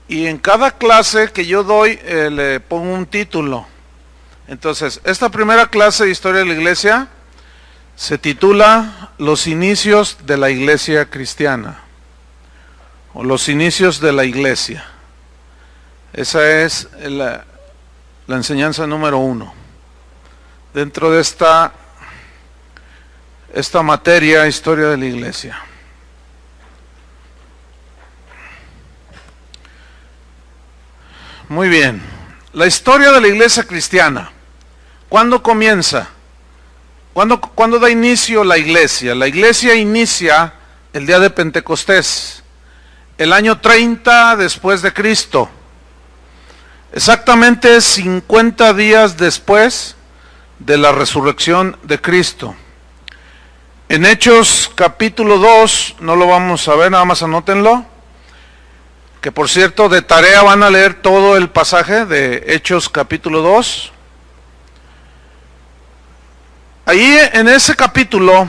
y en cada clase que yo doy le pongo un título. Entonces, esta primera clase de historia de la iglesia se titula Los inicios de la iglesia cristiana, o los inicios de la iglesia. Esa es la enseñanza número 1 dentro de esta materia, historia de la iglesia. Muy bien, la historia de la iglesia cristiana. ¿Cuándo comienza? ¿Cuándo da inicio la iglesia? La iglesia inicia el día de Pentecostés, el año 30 después de Cristo. Exactamente 50 días después de la resurrección de Cristo. En Hechos capítulo 2, no lo vamos a ver, nada más anótenlo, que por cierto de tarea van a leer todo el pasaje de Hechos capítulo 2. Ahí en ese capítulo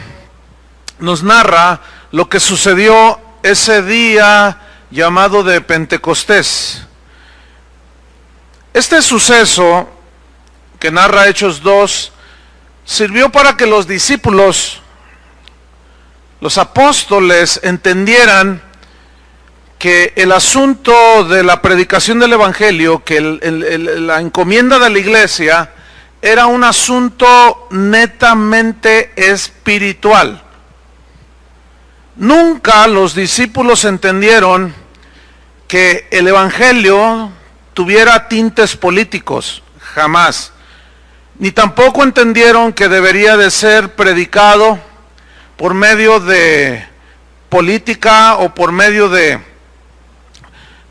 nos narra lo que sucedió ese día llamado de Pentecostés. Este suceso que narra Hechos 2 sirvió para que los discípulos, los apóstoles, entendieran que el asunto de la predicación del evangelio, que la encomienda de la iglesia, era un asunto netamente espiritual. Nunca los discípulos entendieron que el evangelio tuviera tintes políticos, jamás. Ni tampoco entendieron que debería de ser predicado por medio de política o por medio de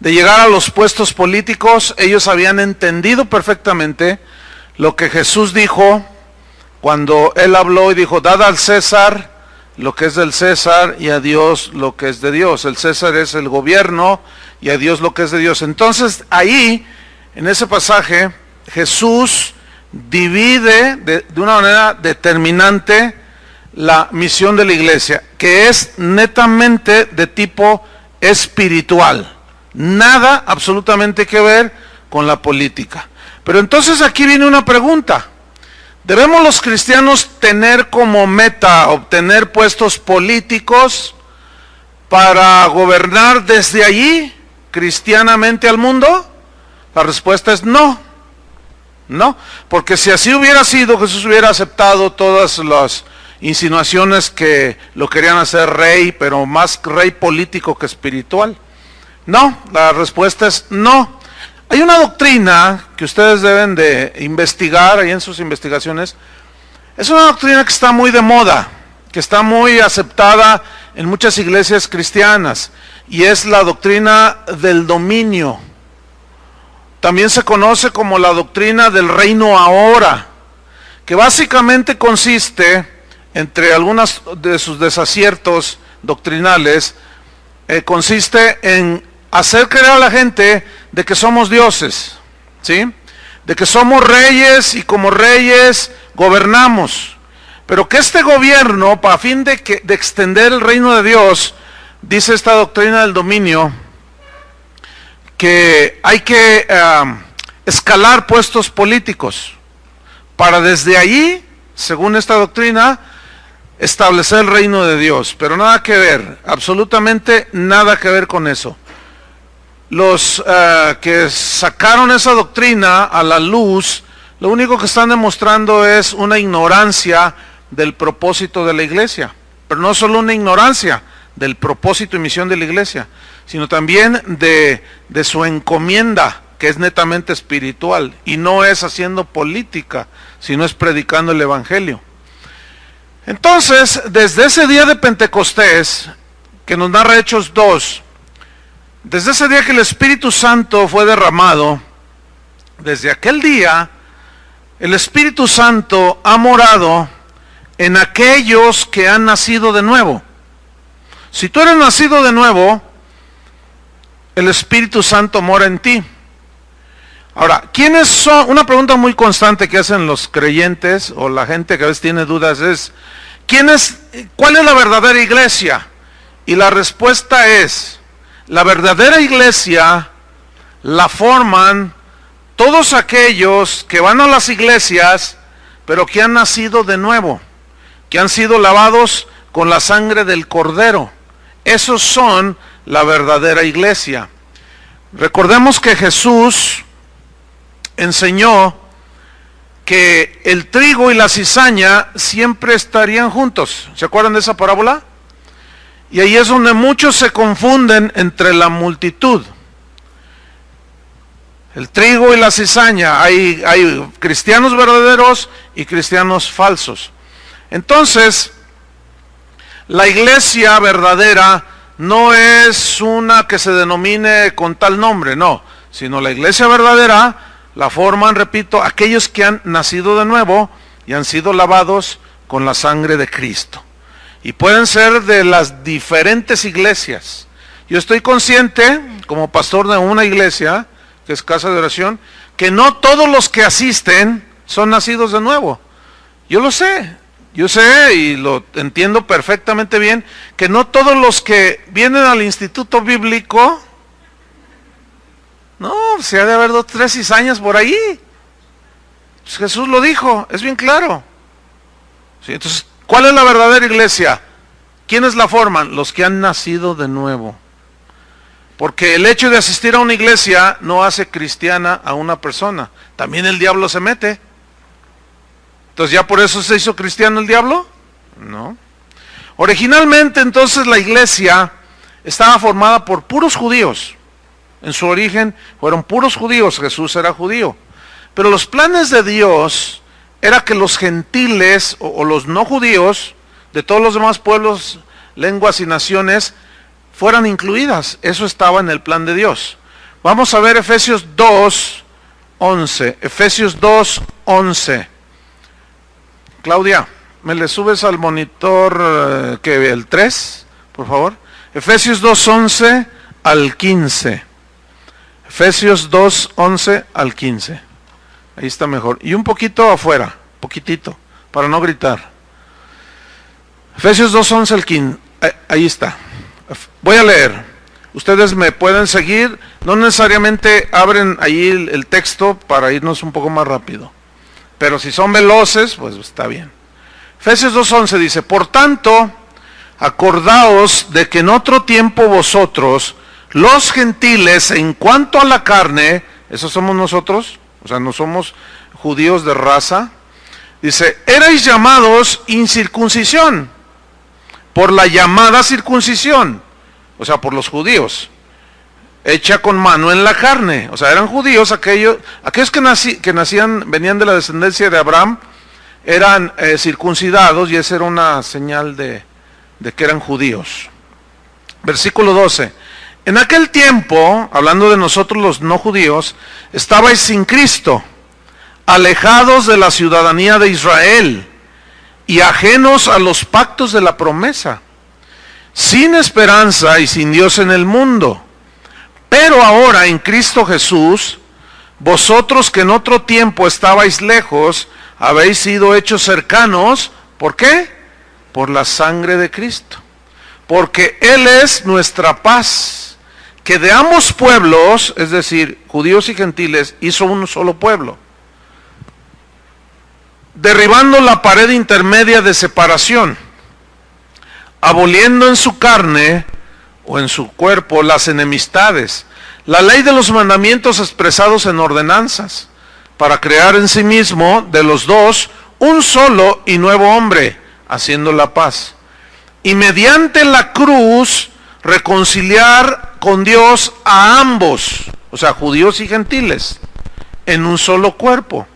llegar a los puestos políticos. Ellos habían entendido perfectamente lo que Jesús dijo cuando Él habló y dijo: dad al César lo que es del César y a Dios lo que es de Dios. El César es el gobierno y a Dios lo que es de Dios. Entonces ahí, en ese pasaje, Jesús divide de una manera determinante la misión de la iglesia, que es netamente de tipo espiritual. Nada absolutamente que ver con la política. Pero entonces aquí viene una pregunta. ¿Debemos los cristianos tener como meta obtener puestos políticos para gobernar desde allí cristianamente al mundo? La respuesta es no. No, porque si así hubiera sido, Jesús hubiera aceptado todas las insinuaciones que lo querían hacer rey, pero más rey político que espiritual. No, la respuesta es no. Hay una doctrina que ustedes deben de investigar ahí en sus investigaciones. Es una doctrina que está muy de moda, que está muy aceptada en muchas iglesias cristianas, y es la doctrina del dominio. También se conoce como la doctrina del reino ahora, que básicamente consiste, entre algunos de sus desaciertos doctrinales, consiste en hacer creer a la gente de que somos dioses, ¿sí? De que somos reyes y como reyes gobernamos. Pero que este gobierno, para fin de extender el reino de Dios, dice esta doctrina del dominio, que hay que escalar puestos políticos para desde allí, según esta doctrina, establecer el reino de Dios. Pero nada que ver, absolutamente nada que ver con eso. Los que sacaron esa doctrina a la luz, lo único que están demostrando es una ignorancia del propósito de la iglesia. Pero no solo una ignorancia del propósito y misión de la iglesia, sino también de su encomienda, que es netamente espiritual, y no es haciendo política, sino es predicando el evangelio. Entonces, desde ese día de Pentecostés, que nos narra Hechos 2, desde ese día que el Espíritu Santo fue derramado, desde aquel día, el Espíritu Santo ha morado en aquellos que han nacido de nuevo. Si tú eres nacido de nuevo, el Espíritu Santo mora en ti. Ahora, ¿quiénes son? Una pregunta muy constante que hacen los creyentes o la gente que a veces tiene dudas es: ¿cuál es la verdadera iglesia? Y la respuesta es: la verdadera iglesia la forman todos aquellos que van a las iglesias, pero que han nacido de nuevo, que han sido lavados con la sangre del Cordero. Esos son la verdadera iglesia. Recordemos que Jesús enseñó que el trigo y la cizaña siempre estarían juntos. ¿Se acuerdan de esa parábola? Y ahí es donde muchos se confunden entre la multitud. El trigo y la cizaña, hay cristianos verdaderos y cristianos falsos. Entonces, la iglesia verdadera no es una que se denomine con tal nombre, no, sino la iglesia verdadera la forman, repito, aquellos que han nacido de nuevo y han sido lavados con la sangre de Cristo. Y pueden ser de las diferentes iglesias. Yo estoy consciente, como pastor de una iglesia, que es casa de oración, que no todos los que asisten son nacidos de nuevo. Yo sé y lo entiendo perfectamente bien, que no todos los que vienen al instituto bíblico, no, se ha de haber 2, 3 cizañas por ahí. Pues Jesús lo dijo, es bien claro. ¿Sí? Entonces, ¿cuál es la verdadera iglesia? ¿Quiénes la forman? Los que han nacido de nuevo. Porque el hecho de asistir a una iglesia no hace cristiana a una persona. También el diablo se mete. Entonces, ¿ya por eso se hizo cristiano el diablo? No. Originalmente, entonces, la iglesia estaba formada por puros judíos. En su origen fueron puros judíos, Jesús era judío. Pero los planes de Dios era que los gentiles o los no judíos de todos los demás pueblos, lenguas y naciones fueran incluidas. Eso estaba en el plan de Dios. Vamos a ver Efesios 2:11. Efesios 2:11. Claudia, ¿me le subes al monitor el 3, por favor? Efesios 2:11 al 15. Efesios 2:11 al 15. Ahí está mejor. Y un poquito afuera, poquitito, para no gritar. Efesios 2:11 al 15. Ahí está. Voy a leer. Ustedes me pueden seguir. No necesariamente abren ahí el texto para irnos un poco más rápido. Pero si son veloces, pues está bien. Efesios 2:11 dice: por tanto, acordaos de que en otro tiempo vosotros, los gentiles, en cuanto a la carne, esos somos nosotros, o sea, no somos judíos de raza, dice, erais llamados incircuncisión, por la llamada circuncisión, o sea, por los judíos, hecha con mano en la carne. O sea, eran judíos, aquellos que nacían, venían de la descendencia de Abraham, eran circuncidados, y esa era una señal de que eran judíos. Versículo 12. En aquel tiempo, hablando de nosotros los no judíos, estabais sin Cristo, alejados de la ciudadanía de Israel y ajenos a los pactos de la promesa, sin esperanza y sin Dios en el mundo. Pero ahora en Cristo Jesús, vosotros que en otro tiempo estabais lejos, habéis sido hechos cercanos. ¿Por qué? Por la sangre de Cristo. Porque Él es nuestra paz, que de ambos pueblos, es decir, judíos y gentiles, hizo un solo pueblo, derribando la pared intermedia de separación, aboliendo en su carne o en su cuerpo las enemistades, la ley de los mandamientos expresados en ordenanzas, para crear en sí mismo de los dos un solo y nuevo hombre, haciendo la paz, y mediante la cruz reconciliar con Dios a ambos, o sea, judíos y gentiles, en un solo cuerpo,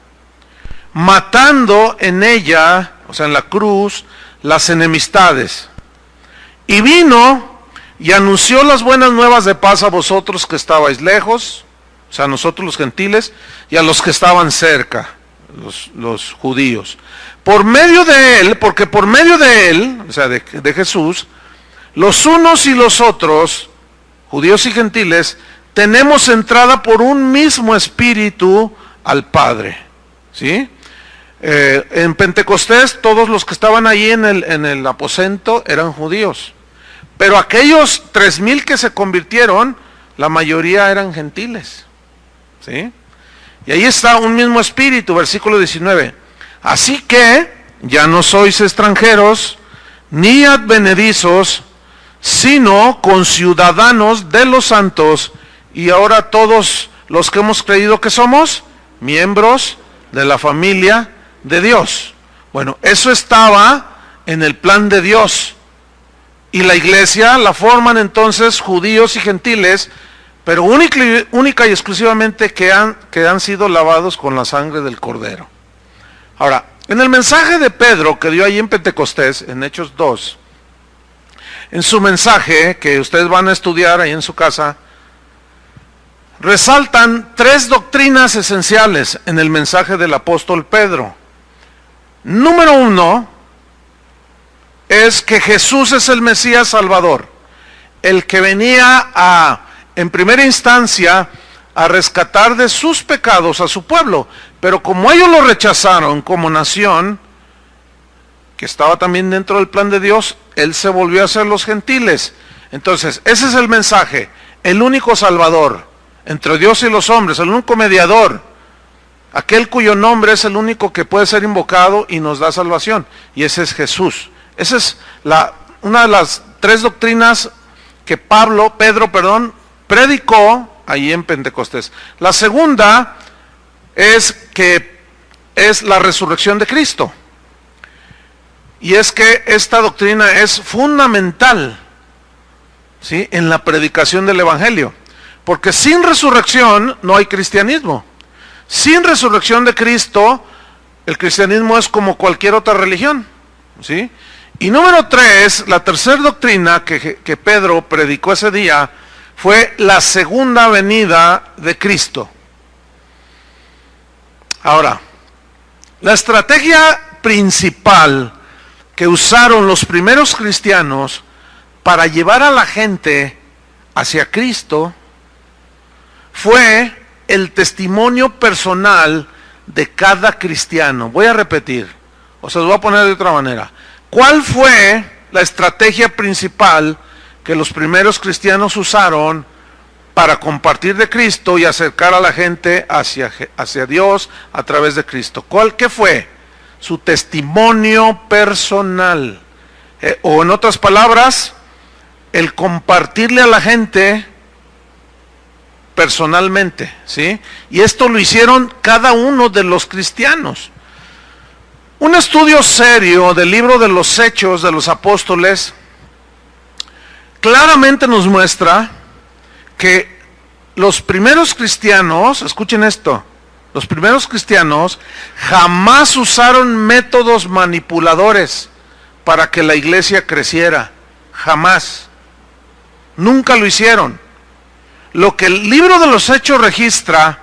matando en ella, o sea, en la cruz, las enemistades. Y vino y anunció las buenas nuevas de paz a vosotros que estabais lejos, o sea, a nosotros los gentiles, y a los que estaban cerca, los judíos. Por medio de Él, porque por medio de Él, o sea, de Jesús, los unos y los otros, judíos y gentiles, tenemos entrada por un mismo espíritu al Padre. ¿Sí? En Pentecostés, todos los que estaban ahí en el aposento eran judíos. Pero aquellos 3,000 que se convirtieron, la mayoría eran gentiles. ¿sí? Y ahí está un mismo espíritu, versículo 19. Así que ya no sois extranjeros ni advenedizos, sino conciudadanos de los santos, y ahora todos los que hemos creído que somos miembros de la familia de Dios. Bueno, eso estaba en el plan de Dios. Y la iglesia la forman entonces judíos y gentiles, pero única y exclusivamente que han sido lavados con la sangre del Cordero. Ahora, en el mensaje de Pedro que dio ahí en Pentecostés, en Hechos 2, en su mensaje, que ustedes van a estudiar ahí en su casa, resaltan 3 doctrinas esenciales en el mensaje del apóstol Pedro. Número 1 es que Jesús es el Mesías Salvador, el que venía en primera instancia a rescatar de sus pecados a su pueblo, pero como ellos lo rechazaron como nación, que estaba también dentro del plan de Dios, Él se volvió a hacer los gentiles. Entonces, ese es el mensaje, el único Salvador entre Dios y los hombres, el único mediador, aquel cuyo nombre es el único que puede ser invocado y nos da salvación, y ese es Jesús. Esa es una de las 3 doctrinas que Pedro, predicó ahí en Pentecostés. La segunda es que es la resurrección de Cristo. Y es que esta doctrina es fundamental, ¿sí?, en la predicación del Evangelio. Porque sin resurrección no hay cristianismo. Sin resurrección de Cristo, el cristianismo es como cualquier otra religión, ¿sí? Y número 3, la tercera doctrina que Pedro predicó ese día fue la segunda venida de Cristo. Ahora, la estrategia principal que usaron los primeros cristianos para llevar a la gente hacia Cristo fue el testimonio personal de cada cristiano. Voy a repetir, o se los voy a poner de otra manera. ¿Cuál fue la estrategia principal que los primeros cristianos usaron para compartir de Cristo y acercar a la gente hacia Dios a través de Cristo? ¿Qué fue? Su testimonio personal. O en otras palabras, el compartirle a la gente personalmente, ¿sí? Y esto lo hicieron cada uno de los cristianos. Un estudio serio del libro de los Hechos de los Apóstoles claramente nos muestra que los primeros cristianos, escuchen esto, los primeros cristianos jamás usaron métodos manipuladores para que la iglesia creciera, jamás, nunca lo hicieron. Lo que el libro de los Hechos registra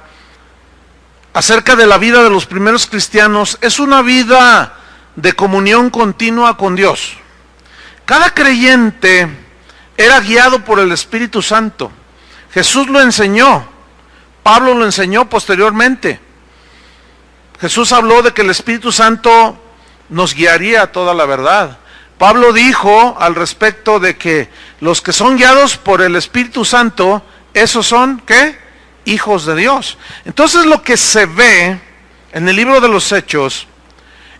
acerca de la vida de los primeros cristianos es una vida de comunión continua con Dios. Cada creyente era guiado por el Espíritu Santo. Jesús lo enseñó, Pablo lo enseñó posteriormente. Jesús habló de que el Espíritu Santo nos guiaría a toda la verdad. Pablo dijo al respecto de que los que son guiados por el Espíritu Santo, esos son, ¿qué?, hijos de Dios. Entonces lo que se ve en el libro de los Hechos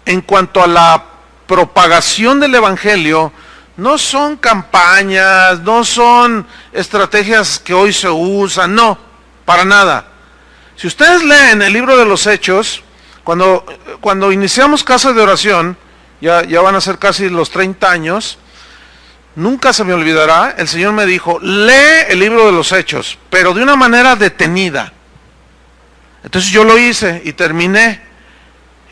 en cuanto a la propagación del Evangelio no son campañas, no son estrategias que hoy se usan, no, para nada. Si ustedes leen el libro de los Hechos, cuando iniciamos Casa de Oración, ya van a ser casi los 30 años, nunca se me olvidará, el Señor me dijo, lee el libro de los Hechos, pero de una manera detenida. Entonces yo lo hice y terminé,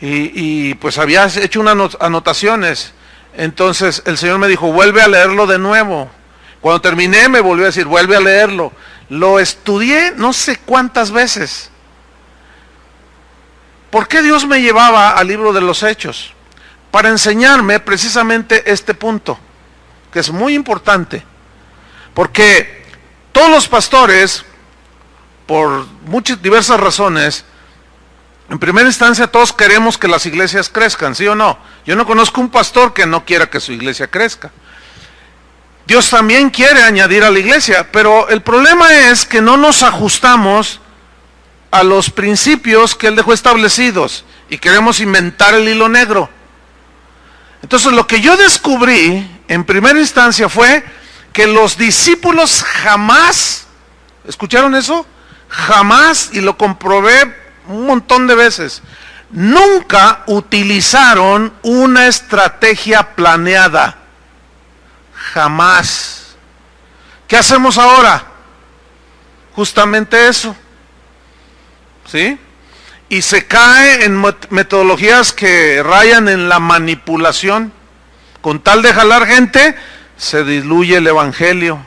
y pues había hecho unas anotaciones. Entonces el Señor me dijo, vuelve a leerlo de nuevo. Cuando terminé me volvió a decir, vuelve a leerlo. Lo estudié no sé cuántas veces. ¿Por qué Dios me llevaba al libro de los Hechos? Para enseñarme precisamente este punto, que es muy importante, porque todos los pastores, por muchas diversas razones, en primera instancia todos queremos que las iglesias crezcan, ¿sí o no? Yo no conozco un pastor que no quiera que su iglesia crezca. Dios también quiere añadir a la iglesia, pero el problema es que no nos ajustamos a los principios que Él dejó establecidos y queremos inventar el hilo negro. Entonces lo que yo descubrí en primera instancia fue que los discípulos jamás, ¿escucharon eso? Jamás, y lo comprobé un montón de veces, nunca utilizaron una estrategia planeada. Jamás. ¿Qué hacemos ahora? Justamente eso. ¿Sí? Y se cae en metodologías que rayan en la manipulación. Con tal de jalar gente, se diluye el evangelio.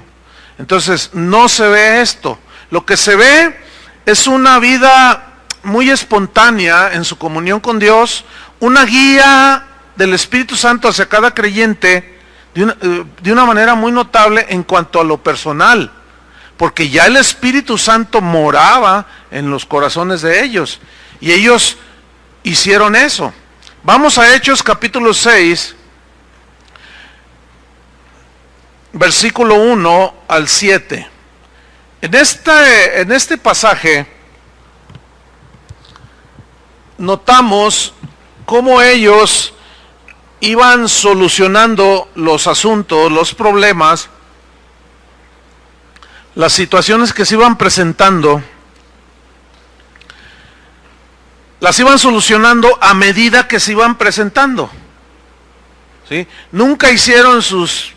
Entonces, no se ve esto. Lo que se ve es una vida muy espontánea en su comunión con Dios, una guía del Espíritu Santo hacia cada creyente de una manera muy notable en cuanto a lo personal, porque ya el Espíritu Santo moraba en los corazones de ellos, y ellos hicieron eso. Vamos a Hechos capítulo 6, versículo 1 al 7. En este pasaje notamos cómo ellos iban solucionando los asuntos, los problemas, las situaciones que se iban presentando, las iban solucionando a medida que se iban presentando. ¿Sí? Nunca hicieron sus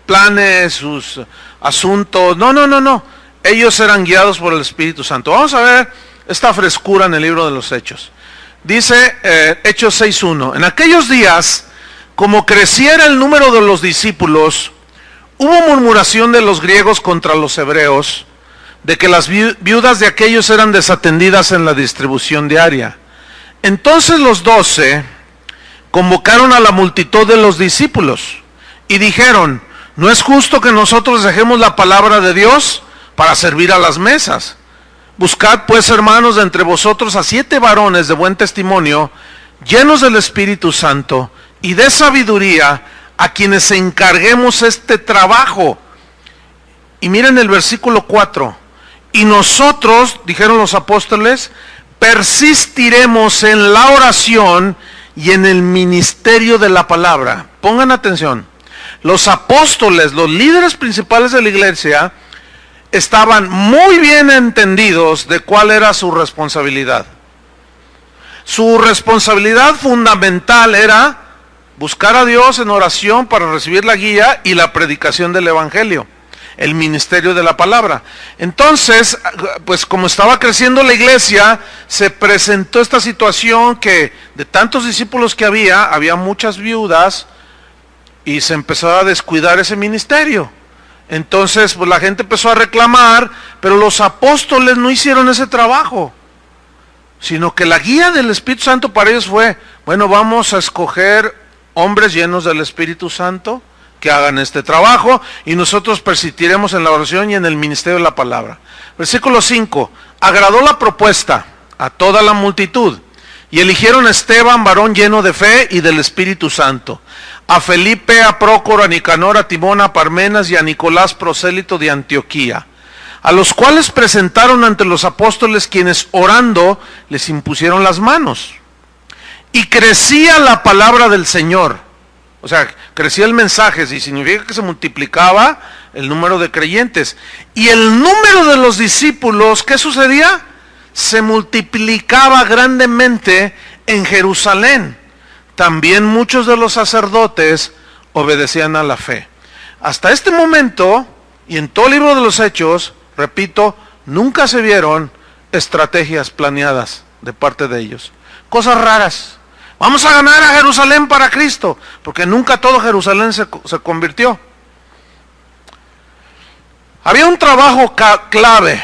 planes, sus asuntos, no. Ellos eran guiados por el Espíritu Santo. Vamos a ver esta frescura en el libro de los Hechos. Dice Hechos 6.1, en aquellos días, como creciera el número de los discípulos, hubo murmuración de los griegos contra los hebreos, de que las viudas de aquellos eran desatendidas en la distribución diaria. Entonces los 12 convocaron a la multitud de los discípulos y dijeron, no es justo que nosotros dejemos la palabra de Dios para servir a las mesas. Buscad pues, hermanos, de entre vosotros a 7 varones de buen testimonio, llenos del Espíritu Santo y de sabiduría, a quienes encarguemos este trabajo. Y miren el versículo 4. Y nosotros, dijeron los apóstoles, persistiremos en la oración y en el ministerio de la palabra. Pongan atención. Los apóstoles, los líderes principales de la iglesia, estaban muy bien entendidos de cuál era su responsabilidad. Su responsabilidad fundamental era buscar a Dios en oración para recibir la guía y la predicación del evangelio, el ministerio de la palabra. Entonces, pues como estaba creciendo la iglesia, se presentó esta situación que de tantos discípulos que había muchas viudas y se empezó a descuidar ese ministerio. Entonces, pues la gente empezó a reclamar, pero los apóstoles no hicieron ese trabajo, sino que la guía del Espíritu Santo para ellos fue, bueno, vamos a escoger hombres llenos del Espíritu Santo que hagan este trabajo y nosotros persistiremos en la oración y en el ministerio de la palabra. Versículo 5, agradó la propuesta a toda la multitud y eligieron a Esteban, varón lleno de fe y del Espíritu Santo, a Felipe, a Prócoro, a Nicanor, a Timón, a Parmenas y a Nicolás, prosélito de Antioquía, a los cuales presentaron ante los apóstoles, quienes orando les impusieron las manos. Y crecía la palabra del Señor, o sea, crecía el mensaje, y significa que se multiplicaba el número de creyentes. Y el número de los discípulos, ¿qué sucedía? Se multiplicaba grandemente en Jerusalén. También muchos de los sacerdotes obedecían a la fe. Hasta este momento, y en todo el libro de los Hechos, repito, nunca se vieron estrategias planeadas de parte de ellos. Cosas raras. Vamos a ganar a Jerusalén para Cristo, porque nunca todo Jerusalén se convirtió. Había un trabajo clave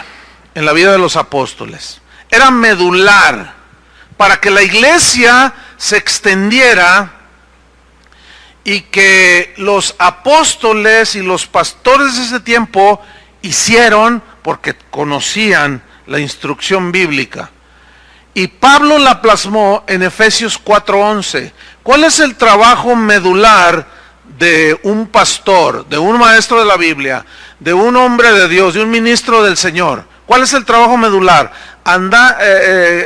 en la vida de los apóstoles. Era medular para que la iglesia se extendiera y que los apóstoles y los pastores de ese tiempo hicieron porque conocían la instrucción bíblica. Y Pablo la plasmó en Efesios 4:11. ¿Cuál es el trabajo medular de un pastor, de un maestro de la Biblia, de un hombre de Dios, de un ministro del Señor? ¿Cuál es el trabajo medular?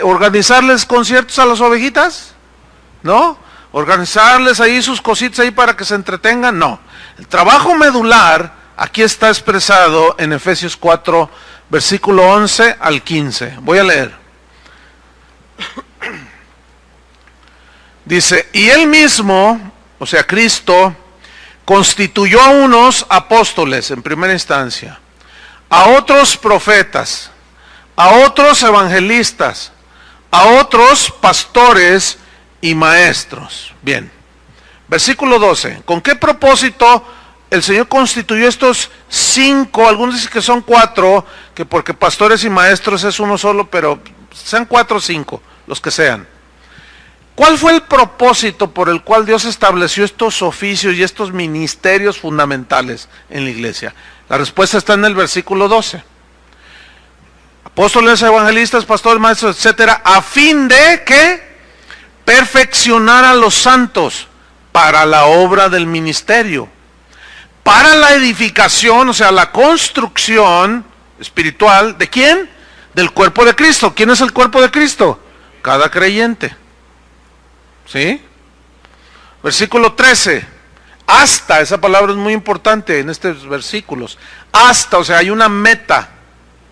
¿Organizarles conciertos a las ovejitas? ¿No? ¿Organizarles ahí sus cositas ahí para que se entretengan? No. El trabajo medular aquí está expresado en Efesios 4, versículo 11 al 15. Voy a leer. Dice, y él mismo, o sea Cristo, constituyó a unos apóstoles en primera instancia, a otros profetas, a otros evangelistas, a otros pastores y maestros. Bien, versículo 12. ¿Con qué propósito el Señor constituyó estos 5? Algunos dicen que son 4, que porque pastores y maestros es uno solo, pero sean 4 o 5, los que sean. ¿Cuál fue el propósito por el cual Dios estableció estos oficios y estos ministerios fundamentales en la iglesia? La respuesta está en el versículo 12. Apóstoles, evangelistas, pastores, maestros, etcétera, a fin de que perfeccionar a los santos para la obra del ministerio, para la edificación, o sea, la construcción espiritual, ¿de quién? Del cuerpo de Cristo. ¿Quién es el cuerpo de Cristo? Cada creyente. ¿Sí? Versículo 13. Hasta, esa palabra es muy importante en estos versículos. Hasta, o sea, hay una meta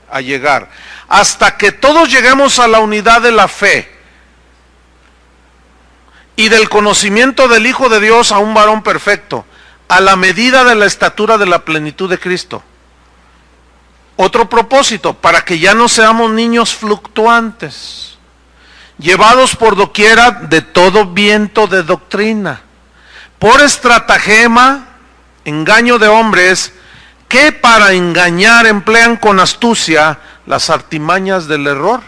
a llegar. Hasta que todos lleguemos a la unidad de la fe y del conocimiento del Hijo de Dios, a un varón perfecto, a la medida de la estatura de la plenitud de Cristo. Otro propósito, para que ya no seamos niños fluctuantes, llevados por doquiera de todo viento de doctrina, por estratagema, engaño de hombres, que para engañar emplean con astucia las artimañas del error,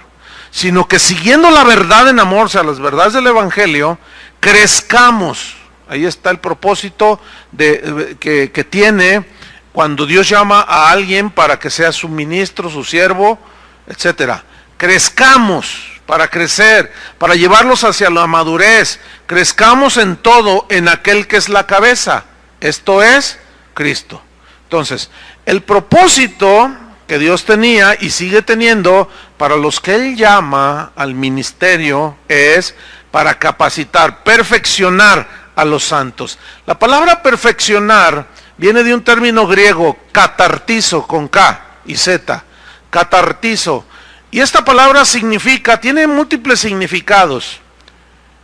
sino que siguiendo la verdad en amor, o sea, las verdades del Evangelio, crezcamos. Ahí está el propósito que tiene cuando Dios llama a alguien para que sea su ministro, su siervo, etcétera. Crezcamos, para crecer, para llevarlos hacia la madurez. Crezcamos en todo en aquel que es la cabeza, esto es Cristo. Entonces, el propósito que Dios tenía y sigue teniendo para los que Él llama al ministerio es para capacitar, perfeccionar a los santos. La palabra perfeccionar viene de un término griego, catartizo, con K y Z, catartizo. Y esta palabra significa, tiene múltiples significados.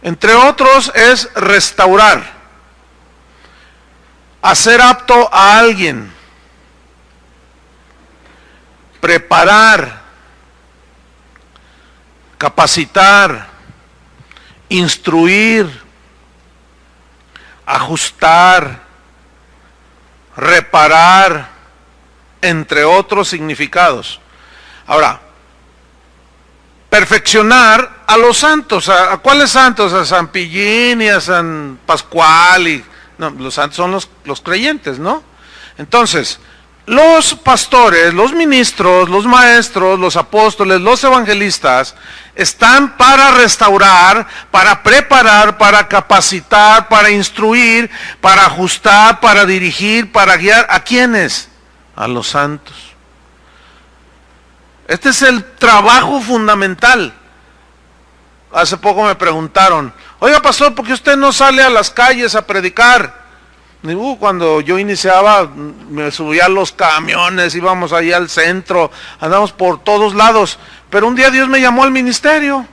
Entre otros es restaurar, hacer apto a alguien, preparar, capacitar, instruir, ajustar, reparar, entre otros significados. Ahora, perfeccionar a los santos. ¿A cuáles santos? A San Pillín y a San Pascual. No, los santos son los creyentes, ¿no? Entonces, los pastores, los ministros, los maestros, los apóstoles, los evangelistas, están para restaurar, para preparar, para capacitar, para instruir, para ajustar, para dirigir, para guiar. ¿A quiénes? A los santos. Este es el trabajo fundamental. Hace poco me preguntaron, oiga pastor, ¿por qué usted no sale a las calles a predicar? Cuando yo iniciaba, me subía a los camiones, íbamos allá al centro, andamos por todos lados. Pero un día Dios me llamó al ministerio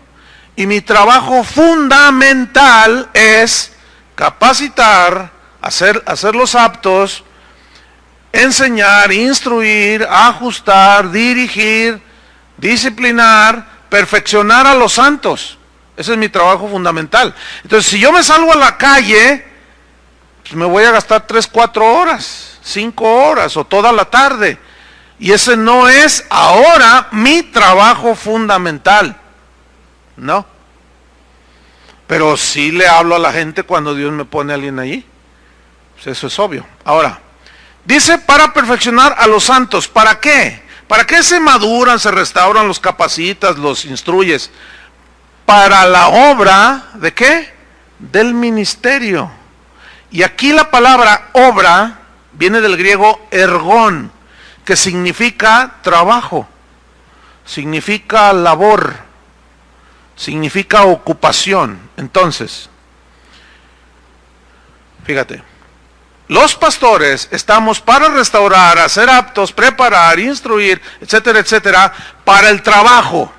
y mi trabajo fundamental es capacitar, hacerlos aptos, enseñar, instruir, ajustar, dirigir, disciplinar, perfeccionar a los santos. Ese es mi trabajo fundamental. Entonces, si yo me salgo a la calle, pues me voy a gastar 3, 4 horas, 5 horas o toda la tarde. Y ese no es ahora mi trabajo fundamental. No. Pero sí le hablo a la gente cuando Dios me pone a alguien allí. Pues eso es obvio. Ahora, dice para perfeccionar a los santos. ¿Para qué? ¿Para qué se maduran, se restauran, los capacitas, los instruyes? Para la obra, ¿de qué? Del ministerio. Y aquí la palabra obra viene del griego ergón, que significa trabajo. significa labor, significa ocupación. Entonces, fíjate, los pastores estamos para restaurar, hacer aptos, preparar, instruir, etcétera, etcétera, para el trabajo,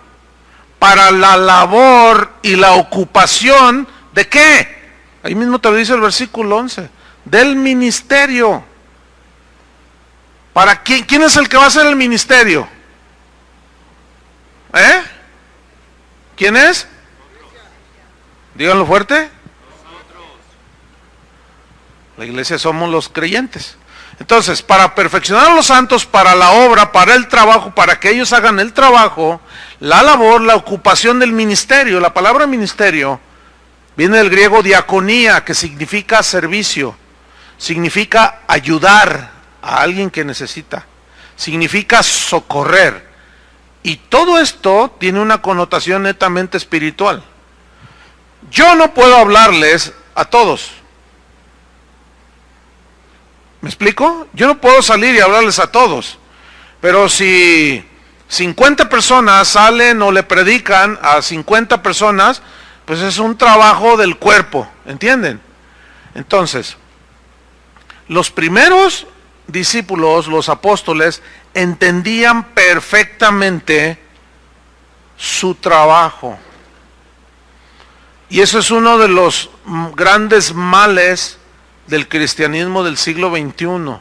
para la labor y la ocupación, ¿de qué? Ahí mismo te lo dice el versículo 11, del ministerio. ¿Para quién es el que va a hacer el ministerio? ¿Quién es? Díganlo fuerte. La iglesia somos los creyentes. Entonces, para perfeccionar a los santos, para la obra, para el trabajo, para que ellos hagan el trabajo, la labor, la ocupación del ministerio. La palabra ministerio viene del griego diaconía, que significa servicio, significa ayudar a alguien que necesita, significa socorrer. Y todo esto tiene una connotación netamente espiritual. Yo no puedo hablarles a todos. ¿Me explico? Yo no puedo salir y hablarles a todos. Pero si 50 personas salen o le predican a 50 personas, pues es un trabajo del cuerpo, ¿entienden? Entonces, los primeros discípulos, los apóstoles, entendían perfectamente su trabajo. Y eso es uno de los grandes males del cristianismo del siglo XXI.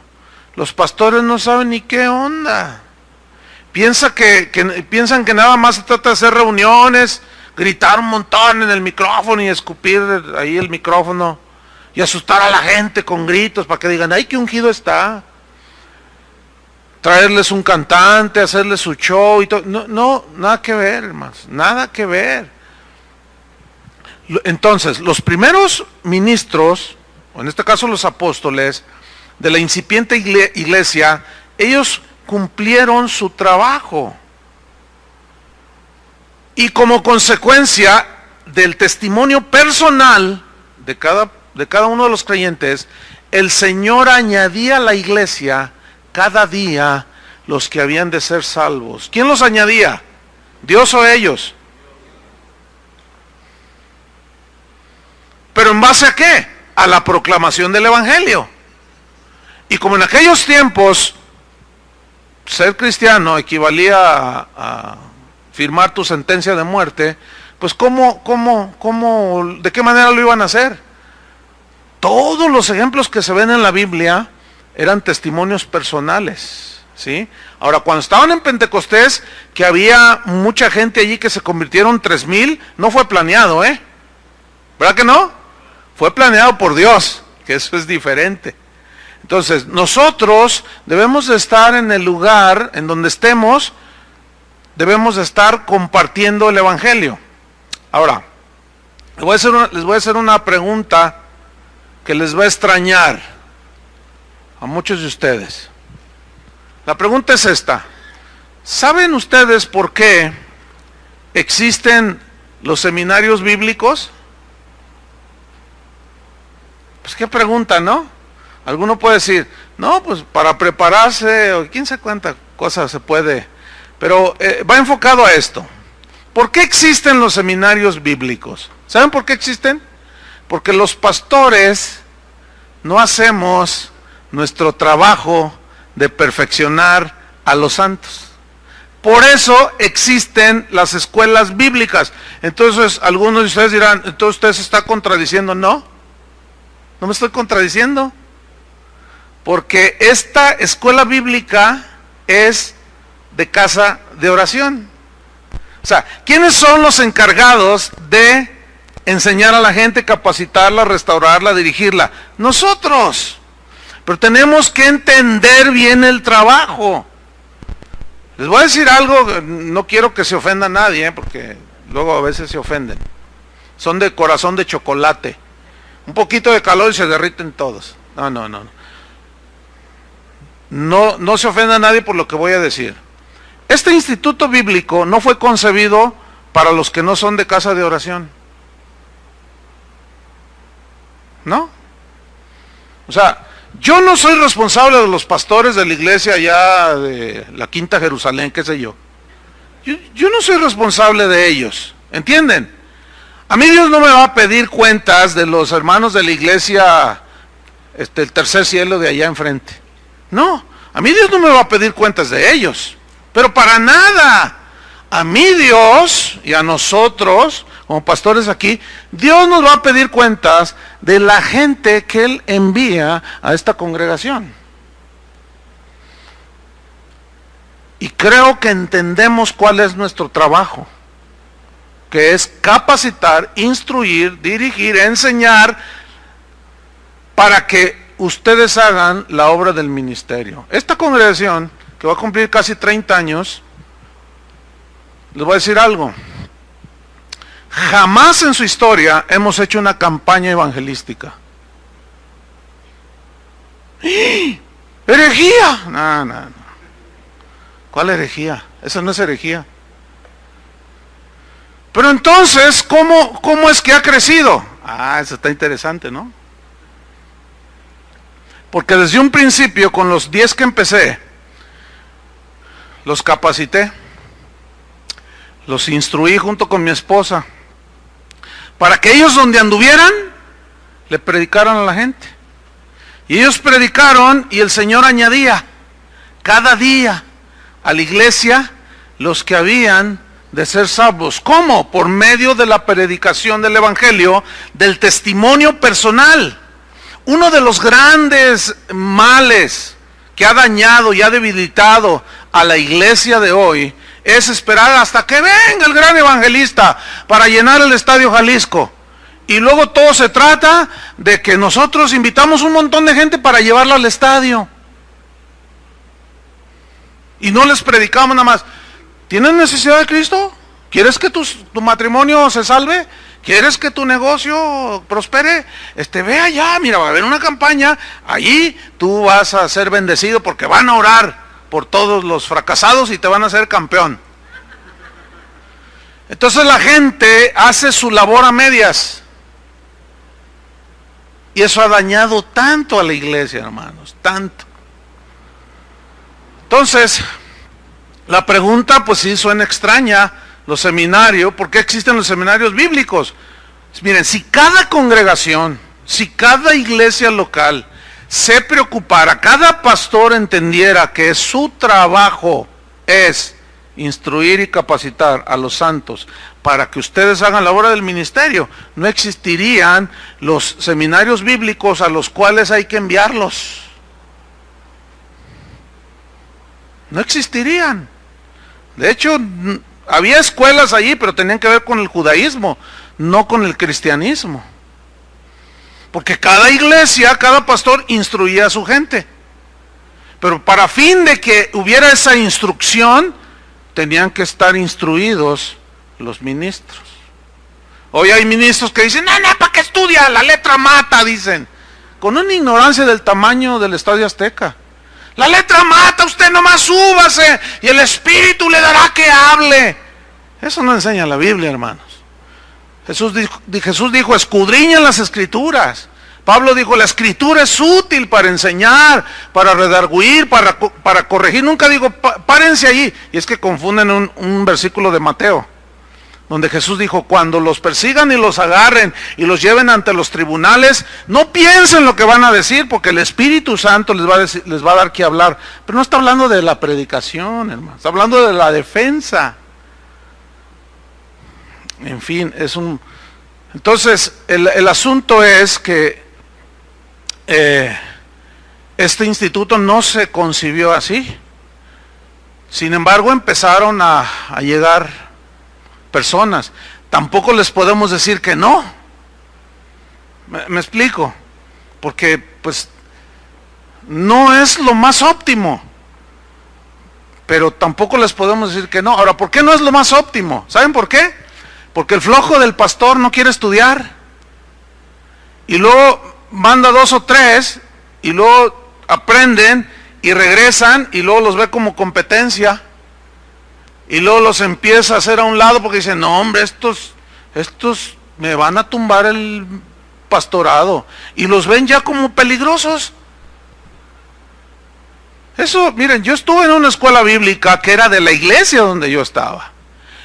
Los pastores no saben ni qué onda. Piensan que nada más se trata de hacer reuniones, gritar un montón en el micrófono y escupir ahí el micrófono y asustar a la gente con gritos para que digan, ¡ay, qué ungido está! Traerles un cantante, hacerles su show y todo. No, nada que ver, hermanos, nada que ver. Entonces, los primeros ministros, o en este caso los apóstoles, de la incipiente iglesia, ellos cumplieron su trabajo. Y como consecuencia del testimonio personal de cada uno de los creyentes, el Señor añadía a la iglesia cada día los que habían de ser salvos. ¿Quién los añadía? ¿Dios o ellos? ¿Pero en base a qué? A la proclamación del Evangelio. Y como en aquellos tiempos ser cristiano equivalía a firmar tu sentencia de muerte, pues ¿de qué manera lo iban a hacer? Todos los ejemplos que se ven en la Biblia eran testimonios personales, ¿sí? Ahora, cuando estaban en Pentecostés, que había mucha gente allí que se convirtieron 3,000, no fue planeado, ¿verdad que no? Fue planeado por Dios, que eso es diferente. Entonces, nosotros debemos de estar en el lugar en donde estemos, debemos de estar compartiendo el Evangelio. Ahora, les voy a hacer una pregunta que les va a extrañar a muchos de ustedes. La pregunta es esta: ¿saben ustedes por qué existen los seminarios bíblicos? Pues qué pregunta, ¿no? Alguno puede decir, no, pues para prepararse, o quién sabe cuántas cosas se puede, pero va enfocado a esto. ¿Por qué existen los seminarios bíblicos? ¿Saben por qué existen? Porque los pastores no hacemos nuestro trabajo de perfeccionar a los santos. Por eso existen las escuelas bíblicas. Entonces, algunos de ustedes dirán, entonces usted se está contradiciendo. No me estoy contradiciendo. Porque esta escuela bíblica es de casa de oración. O sea, ¿quiénes son los encargados de enseñar a la gente, capacitarla, restaurarla, dirigirla? Nosotros. Pero tenemos que entender bien el trabajo. Les voy a decir algo, no quiero que se ofenda a nadie, porque luego a veces se ofenden. Son de corazón de chocolate. Un poquito de calor y se derriten todos. No se ofenda a nadie por lo que voy a decir. Este instituto bíblico no fue concebido para los que no son de casa de oración. ¿No? O sea, yo no soy responsable de los pastores de la iglesia allá de la Quinta Jerusalén, qué sé yo. Yo no soy responsable de ellos, ¿entienden? A mí Dios no me va a pedir cuentas de los hermanos de la iglesia, el tercer cielo de allá enfrente. No, a mí Dios no me va a pedir cuentas de ellos, pero para nada. A mí Dios y a nosotros, como pastores aquí, Dios nos va a pedir cuentas de la gente que Él envía a esta congregación. Y creo que entendemos cuál es nuestro trabajo, que es capacitar, instruir, dirigir, enseñar, para que ustedes hagan la obra del ministerio. Esta congregación, que va a cumplir casi 30 años, les voy a decir algo. Jamás en su historia hemos hecho una campaña evangelística. ¡Ah! ¡Herejía! No. ¿Cuál herejía? Esa no es herejía. Pero entonces, ¿cómo es que ha crecido? Eso está interesante, ¿no? Porque desde un principio, con los 10 que empecé, los capacité, los instruí junto con mi esposa, para que ellos donde anduvieran, le predicaran a la gente. Y ellos predicaron y el Señor añadía cada día a la iglesia los que habían de ser salvos. ¿Cómo? Por medio de la predicación del evangelio, del testimonio personal. Uno de los grandes males que ha dañado y ha debilitado a la iglesia de hoy es esperar hasta que venga el gran evangelista para llenar el Estadio Jalisco. Y luego todo se trata de que nosotros invitamos un montón de gente para llevarla al estadio. Y no les predicamos nada más. ¿Tienes necesidad de Cristo? ¿Quieres que tu matrimonio se salve? ¿Quieres que tu negocio prospere? Ve allá, mira, va a haber una campaña. Allí tú vas a ser bendecido porque van a orar por todos los fracasados y te van a hacer campeón. Entonces la gente hace su labor a medias. Y eso ha dañado tanto a la iglesia, hermanos, tanto. Entonces, la pregunta pues sí suena extraña, los seminarios, ¿por qué existen los seminarios bíblicos? Miren, si cada congregación, si cada iglesia local se preocupara, cada pastor entendiera que su trabajo es instruir y capacitar a los santos para que ustedes hagan la obra del ministerio, no existirían los seminarios bíblicos a los cuales hay que enviarlos. No existirían. De hecho, había escuelas allí, pero tenían que ver con el judaísmo, no con el cristianismo. Porque cada iglesia, cada pastor instruía a su gente. Pero para fin de que hubiera esa instrucción, tenían que estar instruidos los ministros. Hoy hay ministros que dicen, no, ¿para qué estudia? La letra mata, dicen. Con una ignorancia del tamaño del Estadio Azteca. La letra mata, usted nomás súbase y el Espíritu le dará que hable. Eso no enseña la Biblia, hermanos. Jesús dijo, escudriñan las Escrituras. Pablo dijo, la Escritura es útil para enseñar, para redarguir, para corregir. Nunca digo, párense allí. Y es que confunden un versículo de Mateo, donde Jesús dijo, cuando los persigan y los agarren y los lleven ante los tribunales, no piensen lo que van a decir, porque el Espíritu Santo les va a dar que hablar. Pero no está hablando de la predicación, hermano, está hablando de la defensa. En fin, entonces el asunto es que este instituto no se concibió así. Sin embargo, empezaron a llegar personas. Tampoco les podemos decir que no. Me explico. Porque pues no es lo más óptimo. Pero tampoco les podemos decir que no. Ahora, ¿por qué no es lo más óptimo? ¿Saben por qué? Porque el flojo del pastor no quiere estudiar. Y luego manda 2 o 3 y luego aprenden y regresan y luego los ve como competencia. Y luego los empieza a hacer a un lado porque dicen, no hombre, estos me van a tumbar el pastorado. Y los ven ya como peligrosos. Eso, miren, yo estuve en una escuela bíblica que era de la iglesia donde yo estaba.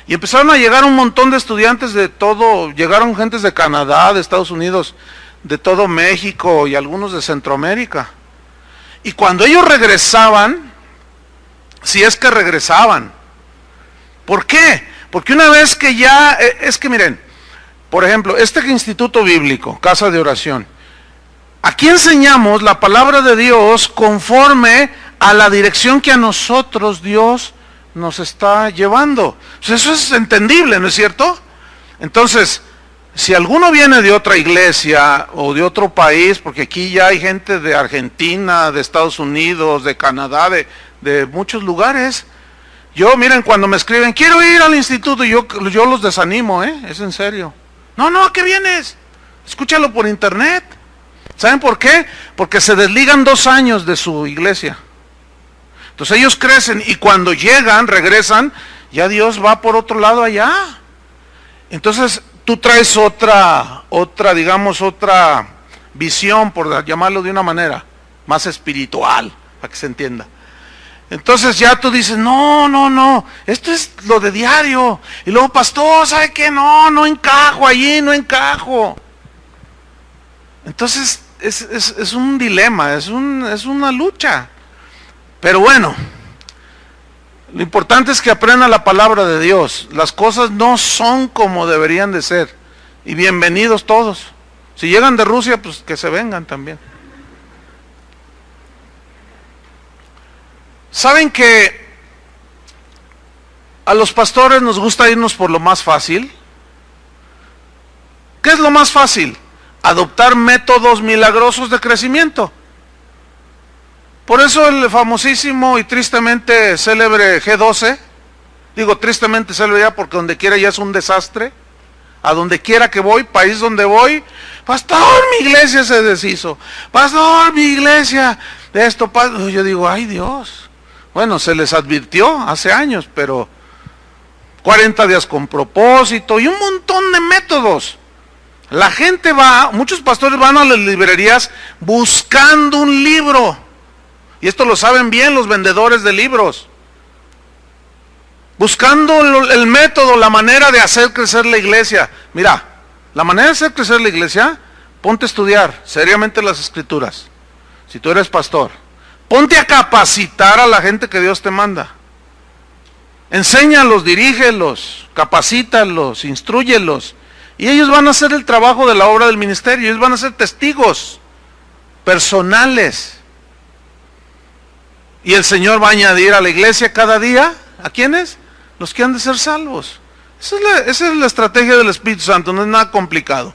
Y empezaron a llegar un montón de estudiantes de todo, llegaron gentes de Canadá, de Estados Unidos, de todo México y algunos de Centroamérica. Y cuando ellos regresaban, si es que regresaban, ¿por qué? Porque una vez que ya, es que miren, por ejemplo, este instituto bíblico, casa de oración, aquí enseñamos la palabra de Dios conforme a la dirección que a nosotros Dios nos está llevando. Pues eso es entendible, ¿no es cierto? Entonces, si alguno viene de otra iglesia o de otro país, porque aquí ya hay gente de Argentina, de Estados Unidos, de Canadá, de muchos lugares. Yo, miren, cuando me escriben, quiero ir al instituto, yo los desanimo, es en serio. No, ¿a qué vienes? Escúchalo por internet. ¿Saben por qué? Porque se desligan 2 años de su iglesia. Entonces ellos crecen y cuando llegan, regresan, ya Dios va por otro lado allá. Entonces tú traes otra visión, por llamarlo de una manera, más espiritual, para que se entienda. Entonces ya tú dices, no, esto es lo de diario. Y luego, pastor, ¿sabe qué? No encajo allí, no encajo. Entonces es un dilema, es una lucha. Pero bueno, lo importante es que aprendan la palabra de Dios. Las cosas no son como deberían de ser. Y bienvenidos todos. Si llegan de Rusia, pues que se vengan también. ¿Saben que a los pastores nos gusta irnos por lo más fácil? ¿Qué es lo más fácil? Adoptar métodos milagrosos de crecimiento. Por eso el famosísimo y tristemente célebre G12, digo tristemente célebre ya porque donde quiera ya es un desastre, a donde quiera que voy, país donde voy, pastor, mi iglesia se deshizo, pastor, mi iglesia, de esto, yo digo, ay Dios, bueno, se les advirtió hace años, pero 40 días con propósito y un montón de métodos. La gente muchos pastores van a las librerías buscando un libro. Y esto lo saben bien los vendedores de libros. Buscando el método, la manera de hacer crecer la iglesia. Mira, la manera de hacer crecer la iglesia, ponte a estudiar seriamente las escrituras. Si tú eres pastor, ponte a capacitar a la gente que Dios te manda. Enséñalos, dirígelos, capacítalos, instrúyelos. Y ellos van a hacer el trabajo de la obra del ministerio. Ellos van a ser testigos personales. Y el Señor va a añadir a la iglesia cada día, ¿a quiénes? Los que han de ser salvos. Esa es la estrategia del Espíritu Santo, no es nada complicado.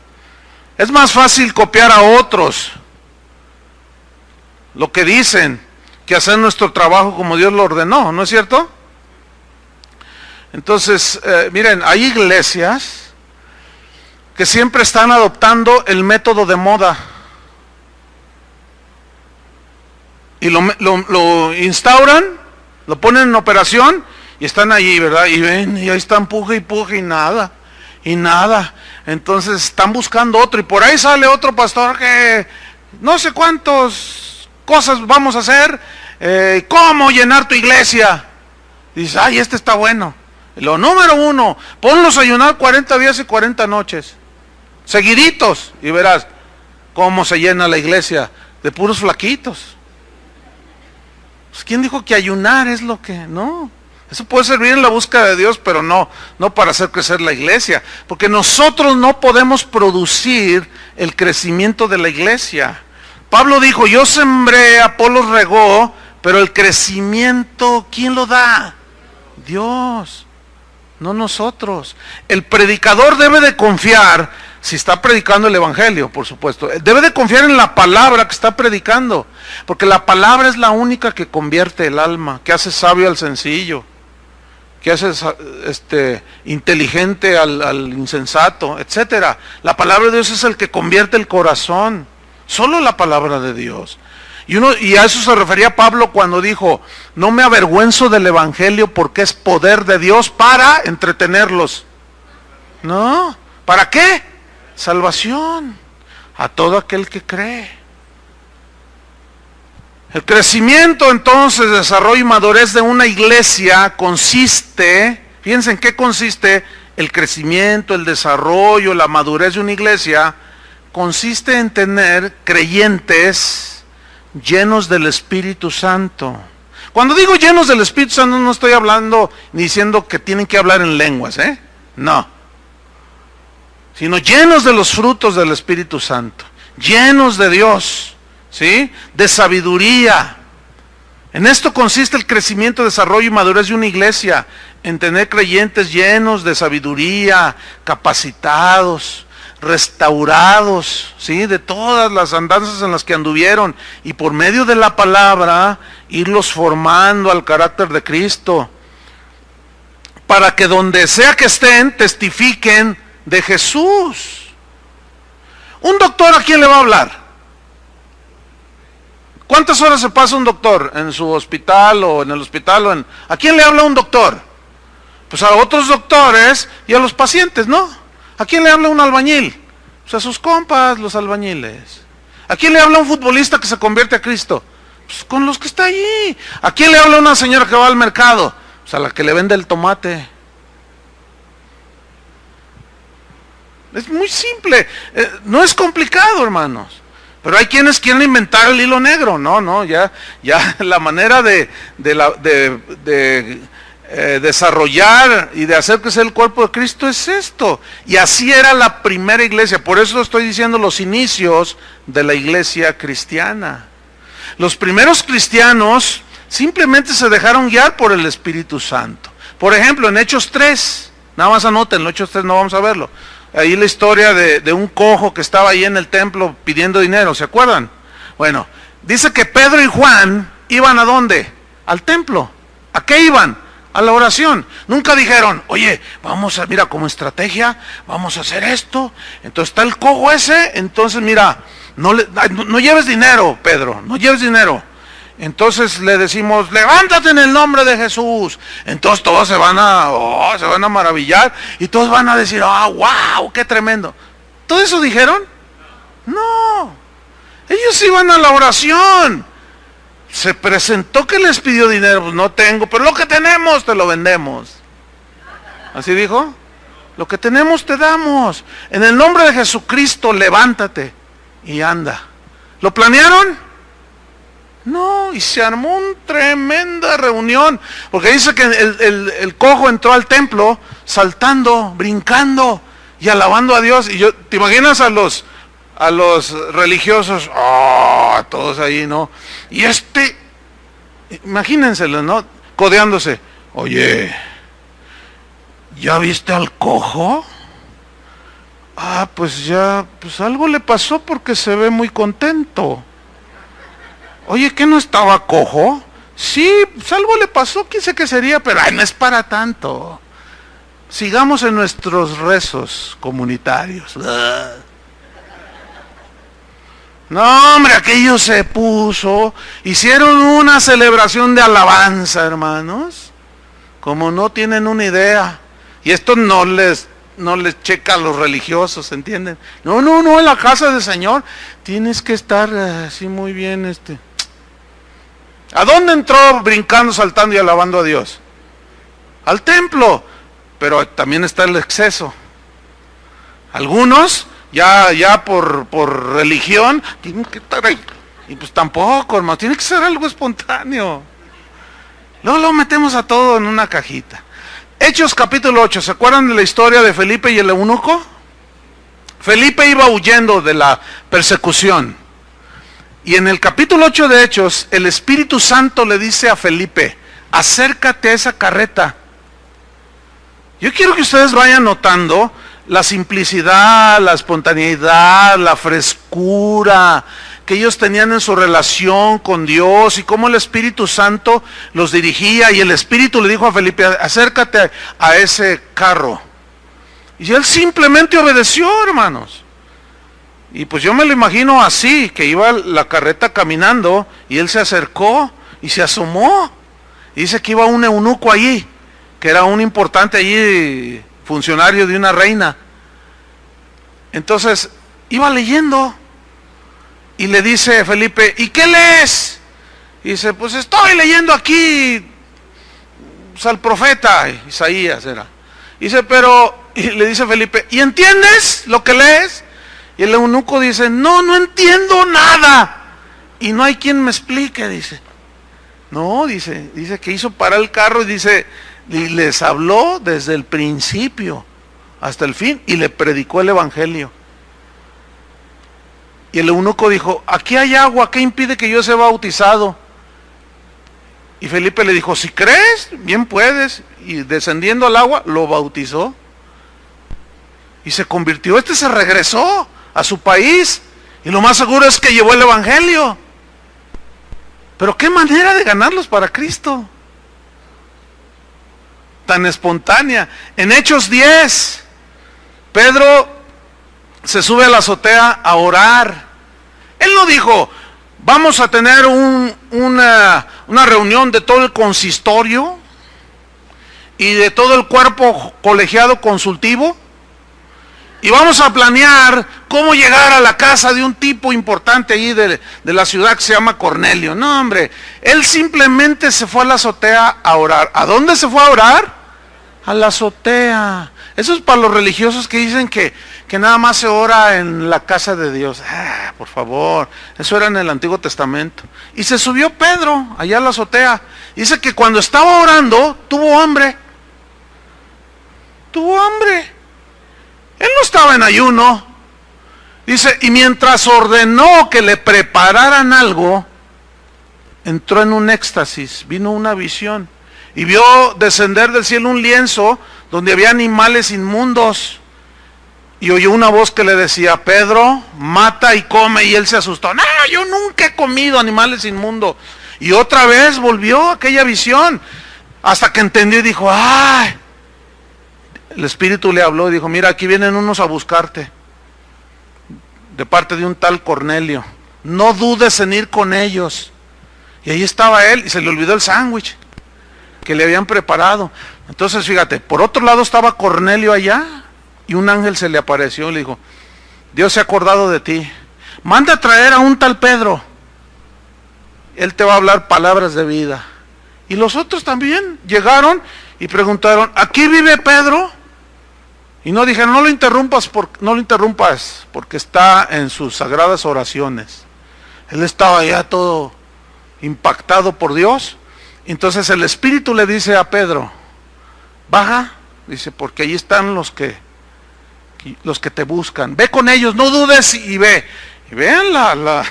Es más fácil copiar a otros lo que dicen que hacer nuestro trabajo como Dios lo ordenó, ¿no es cierto? Entonces, miren, hay iglesias que siempre están adoptando el método de moda. Y lo instauran, lo ponen en operación y están allí, ¿verdad? Y ven, y ahí están puje y nada. Entonces están buscando otro y por ahí sale otro pastor que no sé cuántas cosas vamos a hacer, cómo llenar tu iglesia. Y dices, ay, este está bueno. Lo número 1, ponlos a ayunar 40 días y 40 noches, seguiditos, y verás cómo se llena la iglesia de puros flaquitos. ¿Quién dijo que ayunar es lo que? No, eso puede servir en la búsqueda de Dios, pero no para hacer crecer la iglesia, porque nosotros no podemos producir el crecimiento de la iglesia. Pablo dijo, yo sembré, Apolos regó, pero el crecimiento, ¿quién lo da? Dios, no nosotros. El predicador debe de confiar, si está predicando el evangelio, por supuesto, debe de confiar en la palabra que está predicando, porque la palabra es la única que convierte el alma, que hace sabio al sencillo, que hace inteligente al insensato, etcétera. La palabra de Dios es el que convierte el corazón, solo la palabra de Dios. Y a eso se refería Pablo cuando dijo, no me avergüenzo del evangelio porque es poder de Dios para entretenerlos. No, ¿para qué? Salvación a todo aquel que cree. El crecimiento entonces, desarrollo y madurez de una iglesia consiste, Fíjense en qué consiste el crecimiento, el desarrollo, la madurez de una iglesia. Consiste en tener creyentes llenos del Espíritu Santo. Cuando digo llenos del Espíritu Santo, no estoy hablando ni diciendo que tienen que hablar en lenguas, no. Sino llenos de los frutos del Espíritu Santo, llenos de Dios, ¿sí? De sabiduría. En esto consiste el crecimiento, desarrollo y madurez de una iglesia, en tener creyentes llenos de sabiduría, capacitados, restaurados, ¿sí? De todas las andanzas en las que anduvieron, y por medio de la palabra irlos formando al carácter de Cristo, para que donde sea que estén testifiquen de Jesús. Un doctor, ¿a quién le va a hablar? ¿Cuántas horas se pasa un doctor en su hospital o en el hospital? ¿A quién le habla un doctor? Pues a otros doctores y a los pacientes, ¿no? ¿A quién le habla un albañil? Pues a sus compas, los albañiles. ¿A quién le habla un futbolista que se convierte a Cristo? Pues con los que está allí. ¿A quién le habla una señora que va al mercado? Pues a la que le vende el tomate. Es muy simple, no es complicado, hermanos. Pero hay quienes quieren inventar el hilo negro. No, ya la manera de desarrollar y de hacer que sea el cuerpo de Cristo es esto. Y así era la primera iglesia. Por eso estoy diciendo los inicios de la iglesia cristiana. Los primeros cristianos simplemente se dejaron guiar por el Espíritu Santo. Por ejemplo, en Hechos 3, nada más anótenlo, Hechos 3 no vamos a verlo. Ahí la historia de un cojo que estaba ahí en el templo pidiendo dinero, ¿se acuerdan? Bueno, dice que Pedro y Juan iban ¿a dónde? Al templo. ¿A qué iban? A la oración. Nunca dijeron, oye, vamos a, mira, como estrategia, vamos a hacer esto. Entonces está el cojo ese, entonces mira, no lleves dinero, Pedro, no lleves dinero. Entonces le decimos, levántate en el nombre de Jesús. Entonces todos se van a maravillar y todos van a decir, wow, qué tremendo. ¿Todo eso dijeron? No. Ellos iban a la oración. Se presentó que les pidió dinero, pues no tengo, pero lo que tenemos te lo vendemos. ¿Así dijo? Lo que tenemos te damos. En el nombre de Jesucristo, levántate y anda. ¿Lo planearon? No, y se armó una tremenda reunión, porque dice que el cojo entró al templo saltando, brincando y alabando a Dios. Y ¿te imaginas a los religiosos, todos ahí, ¿no? Y imagínenselo, ¿no? Codeándose. Oye, ¿ya viste al cojo? Pues algo le pasó porque se ve muy contento. Oye, ¿qué no estaba cojo? Sí, pues algo le pasó, quién sé qué sería, pero no es para tanto. Sigamos en nuestros rezos comunitarios. No, hombre, aquello se puso, hicieron una celebración de alabanza, hermanos, como no tienen una idea. Y esto no les checa a los religiosos, ¿entienden? No, en la casa del Señor tienes que estar así muy bien, ¿A dónde entró brincando, saltando y alabando a Dios? Al templo, pero también está el exceso. Algunos, ya por religión, tienen que estar ahí. Y pues tampoco, hermano, tiene que ser algo espontáneo. Luego lo metemos a todo en una cajita. Hechos capítulo 8, ¿se acuerdan de la historia de Felipe y el eunuco? Felipe iba huyendo de la persecución. Y en el capítulo 8 de Hechos, el Espíritu Santo le dice a Felipe, acércate a esa carreta. Yo quiero que ustedes vayan notando la simplicidad, la espontaneidad, la frescura que ellos tenían en su relación con Dios y cómo el Espíritu Santo los dirigía. Y el Espíritu le dijo a Felipe, acércate a ese carro. Y él simplemente obedeció, hermanos. Y pues yo me lo imagino así, que iba la carreta caminando y él se acercó y se asomó. Y dice que iba un eunuco allí, que era un importante allí, funcionario de una reina. Entonces, iba leyendo y le dice Felipe, ¿y qué lees? Y dice, pues estoy leyendo aquí pues, al profeta Isaías era. Dice, y le dice Felipe, ¿y entiendes lo que lees? Y el eunuco dice, no entiendo nada. Y no hay quien me explique, dice. No, dice que hizo parar el carro y dice, y les habló desde el principio hasta el fin y le predicó el evangelio. Y el eunuco dijo, aquí hay agua, ¿qué impide que yo sea bautizado? Y Felipe le dijo, si crees, bien puedes. Y descendiendo al agua, lo bautizó. Y se convirtió, se regresó a su país. Y lo más seguro es que llevó el evangelio. Pero qué manera de ganarlos para Cristo. Tan espontánea. En Hechos 10, Pedro se sube a la azotea a orar. Él no dijo, vamos a tener una reunión de todo el consistorio y de todo el cuerpo colegiado consultivo y vamos a planear cómo llegar a la casa de un tipo importante ahí de la ciudad que se llama Cornelio. No, hombre, él simplemente se fue a la azotea a orar. ¿A dónde se fue a orar? A la azotea. Eso es para los religiosos que dicen que nada más se ora en la casa de Dios. Por favor, eso era en el Antiguo Testamento. Y se subió Pedro allá a la azotea. Dice que cuando estaba orando, tuvo hambre. Tuvo hambre. Él no estaba en ayuno. Dice, y mientras ordenó que le prepararan algo, entró en un éxtasis, vino una visión. Y vio descender del cielo un lienzo donde había animales inmundos. Y oyó una voz que le decía, Pedro, mata y come. Y él se asustó. No, yo nunca he comido animales inmundos. Y otra vez volvió aquella visión. Hasta que entendió y dijo, ¡ay! El Espíritu le habló y dijo, mira, aquí vienen unos a buscarte. De parte de un tal Cornelio. No dudes en ir con ellos. Y ahí estaba él y se le olvidó el sándwich que le habían preparado. Entonces fíjate, por otro lado estaba Cornelio allá y un ángel se le apareció y le dijo, Dios se ha acordado de ti, manda a traer a un tal Pedro, él te va a hablar palabras de vida. Y los otros también llegaron y preguntaron, ¿aquí vive Pedro? Y no dijeron, no lo interrumpas porque está en sus sagradas oraciones. Él estaba ya todo impactado por Dios. Entonces el Espíritu le dice a Pedro, baja, dice, porque allí están los que te buscan. Ve con ellos, no dudes y ve. Y vean la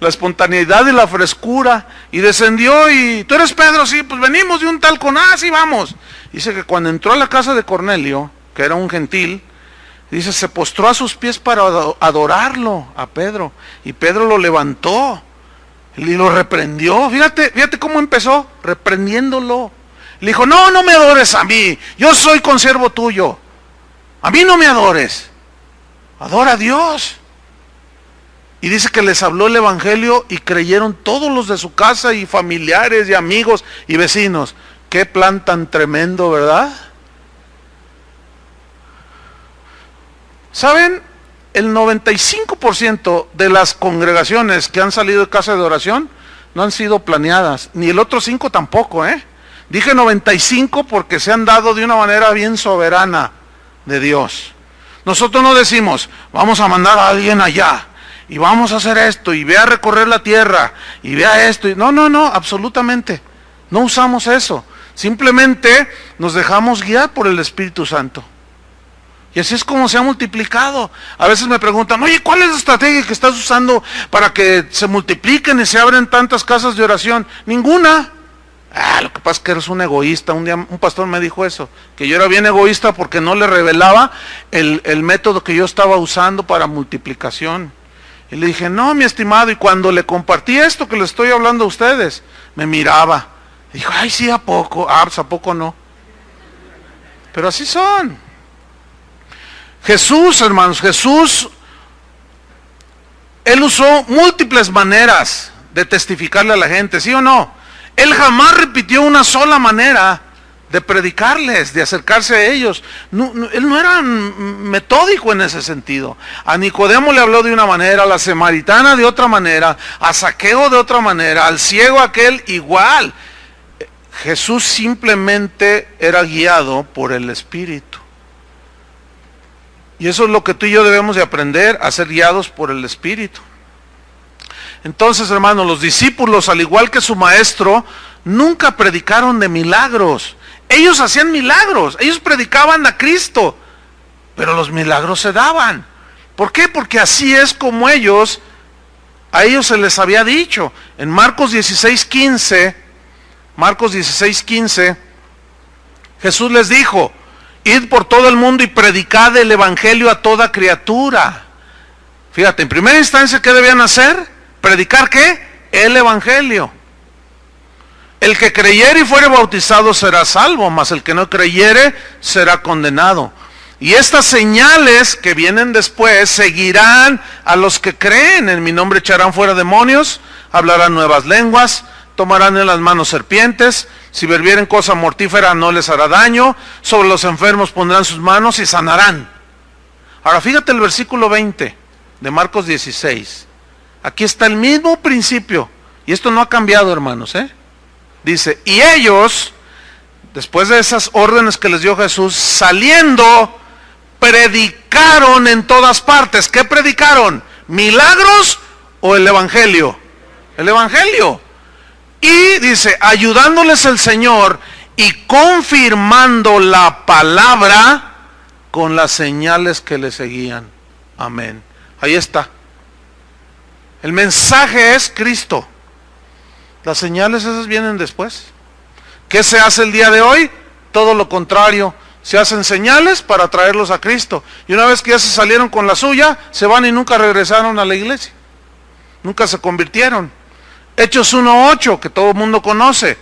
espontaneidad y la frescura. Y descendió y, ¿tú eres Pedro? Sí, pues venimos de un tal sí vamos. Dice que cuando entró a la casa de Cornelio, que era un gentil, dice, se postró a sus pies para adorarlo a Pedro. Y Pedro lo levantó. Y lo reprendió, fíjate cómo empezó, reprendiéndolo. Le dijo, no me adores a mí, yo soy consiervo tuyo. A mí no me adores, adora a Dios. Y dice que les habló el evangelio y creyeron todos los de su casa y familiares y amigos y vecinos. Qué plan tan tremendo, ¿verdad? ¿Saben? El 95% de las congregaciones que han salido de casa de oración no han sido planeadas, ni el otro 5 tampoco, Dije 95 porque se han dado de una manera bien soberana de Dios. Nosotros no decimos, vamos a mandar a alguien allá, y vamos a hacer esto, y ve a recorrer la tierra, y vea esto. No, absolutamente. No usamos eso. Simplemente nos dejamos guiar por el Espíritu Santo. Y así es como se ha multiplicado. A veces me preguntan, oye, ¿cuál es la estrategia que estás usando para que se multipliquen y se abren tantas casas de oración? Ninguna. Lo que pasa es que eres un egoísta. Un día un pastor me dijo eso, que yo era bien egoísta porque no le revelaba el método que yo estaba usando para multiplicación. Y le dije, no, mi estimado, y cuando le compartí esto que le estoy hablando a ustedes, me miraba. Dijo, ay, sí, ¿a poco? Pues ¿a poco no? Pero así son. Jesús, hermanos, Él usó múltiples maneras de testificarle a la gente, ¿sí o no? Él jamás repitió una sola manera de predicarles, de acercarse a ellos. Él no era metódico en ese sentido. A Nicodemo le habló de una manera, a la samaritana de otra manera, a Zaqueo de otra manera, al ciego aquel igual. Jesús simplemente era guiado por el Espíritu. Y eso es lo que tú y yo debemos de aprender, a ser guiados por el Espíritu. Entonces, hermanos, los discípulos, al igual que su maestro, nunca predicaron de milagros. Ellos hacían milagros, ellos predicaban a Cristo, pero los milagros se daban. ¿Por qué? Porque así es como a ellos se les había dicho. En Marcos 16:15, Jesús les dijo: id por todo el mundo y predicad el evangelio a toda criatura. Fíjate, en primera instancia, ¿qué debían hacer? ¿Predicar qué? El evangelio. El que creyere y fuere bautizado será salvo, mas el que no creyere será condenado. Y estas señales que vienen después seguirán a los que creen. En mi nombre echarán fuera demonios, hablarán nuevas lenguas, tomarán en las manos serpientes, si bebieren cosa mortífera no les hará daño, sobre los enfermos pondrán sus manos y sanarán. Ahora fíjate el versículo 20 de Marcos 16. Aquí está el mismo principio, y esto no ha cambiado, hermanos, Dice, y ellos, después de esas órdenes que les dio Jesús, saliendo, predicaron en todas partes. ¿Qué predicaron? ¿Milagros o el evangelio? El evangelio. Y dice, ayudándoles el Señor y confirmando la palabra con las señales que le seguían. Amén. Ahí está. El mensaje es Cristo. Las señales esas vienen después. ¿Qué se hace el día de hoy? Todo lo contrario. Se hacen señales para traerlos a Cristo. Y una vez que ya se salieron con la suya, se van y nunca regresaron a la iglesia. Nunca se convirtieron. Hechos 1:8, que todo el mundo conoce.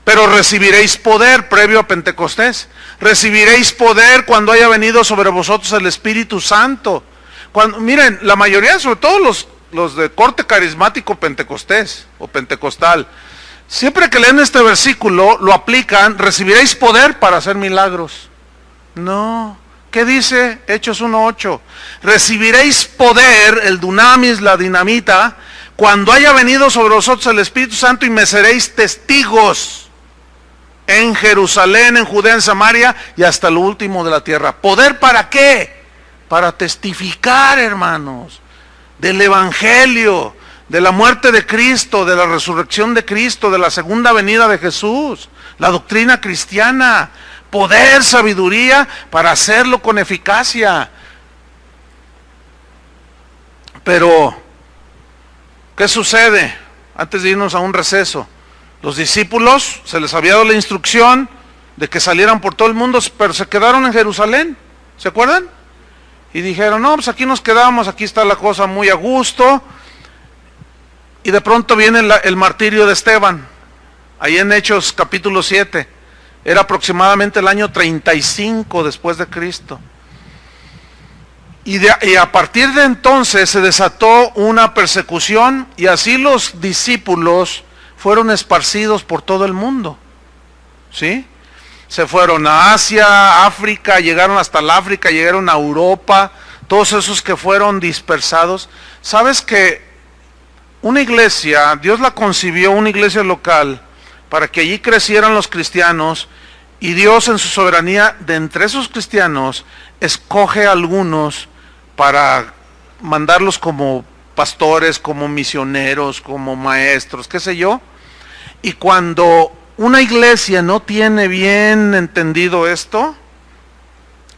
Pero recibiréis poder previo a Pentecostés. Recibiréis poder cuando haya venido sobre vosotros el Espíritu Santo. Miren, la mayoría, sobre todo los de corte carismático pentecostés o pentecostal, siempre que leen este versículo lo aplican: recibiréis poder para hacer milagros. No, ¿qué dice Hechos 1:8? Recibiréis poder, el dunamis, la dinamita, cuando haya venido sobre vosotros el Espíritu Santo, y me seréis testigos en Jerusalén, en Judea, en Samaria y hasta lo último de la tierra. ¿Poder para qué? Para testificar, hermanos, del evangelio, de la muerte de Cristo, de la resurrección de Cristo, de la segunda venida de Jesús, la doctrina cristiana. Poder, sabiduría para hacerlo con eficacia. Pero ¿qué sucede? Antes de irnos a un receso, los discípulos se les había dado la instrucción de que salieran por todo el mundo, pero se quedaron en Jerusalén. ¿Se acuerdan? Y dijeron, no, pues aquí nos quedamos, aquí está la cosa muy a gusto. Y de pronto viene el martirio de Esteban, ahí en Hechos capítulo 7. Era aproximadamente el año 35 después de Cristo. Y a partir de entonces se desató una persecución, y así los discípulos fueron esparcidos por todo el mundo. ¿Sí? Se fueron a Asia, África, llegaron hasta el África, llegaron a Europa, todos esos que fueron dispersados. ¿Sabes que una iglesia, Dios la concibió, una iglesia local, para que allí crecieran los cristianos, y Dios en su soberanía, de entre esos cristianos, escoge a algunos para mandarlos como pastores, como misioneros, como maestros, qué sé yo? Y cuando una iglesia no tiene bien entendido esto,